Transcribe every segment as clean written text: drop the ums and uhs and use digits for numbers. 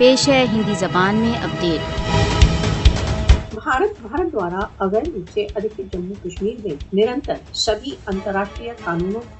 پیش ہے ہندی زبان میں اپڈیٹ۔ بھارت دوارا اغیر روپ سے ادھکت جموں کشمیر میں نرنتر سبھی انترراشٹریہ قانونوں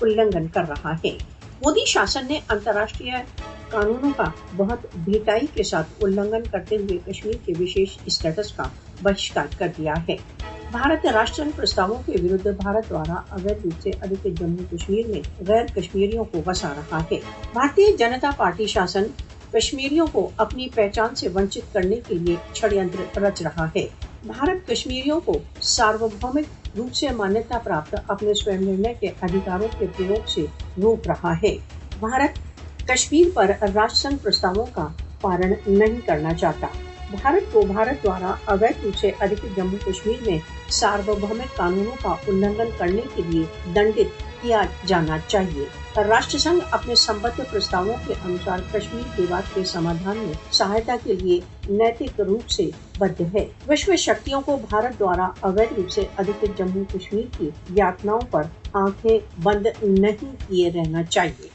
النگھن کر رہا ہے۔ مودی شاسن نے انترراشٹریہ قانونوں کا بہت ڈھیٹائی کے ساتھ النگھن کرتے ہوئے کشمیر کے وشیش اسٹیٹس کا بہشکار کر دیا ہے۔ بھارت راشٹر سنگھ پرستاووں کے ورد بھارت دوارا اغیر روپ سے ادھکت جموں کشمیر میں غیر کشمیریوں کو بسا رہا ہے۔ بھارتیہ جنتا پارٹی شاسن کشمیریوں کو اپنی پہچان سے ونچت کرنے کے لیے چھڑینتر رچ رہا ہے۔ بھارت کشمیریوں کو ساروبھومک روپ سے مانیتا پراپت اپنے سویم نرنے کے ادھیکاروں کے پریوگ سے روک رہا ہے۔ بھارت کشمیر پر راشٹر سنگھ پرستاووں کا پالن نہیں کرنا چاہتا۔ بھارت کو بھارت دوارا اغیر روپ سے ادھکت جموں کشمیر میں ساروبھومک قانونوں کا النگھن کرنے کے لیے دنڈت کیا جانا چاہیے۔ راشٹر سنگھ اپنے سمبدھ پرستاووں کے انوسار کشمیر وواد کے سمادھان میں سہایتا کے لیے نیتک روپ سے بدھ ہے۔ وشو شکتیوں کو بھارت دوارا اغیر روپ سے ادھکت جموں کشمیر کی یاتناؤں پر آنکھیں بند نہیں کیے رہنا چاہیے۔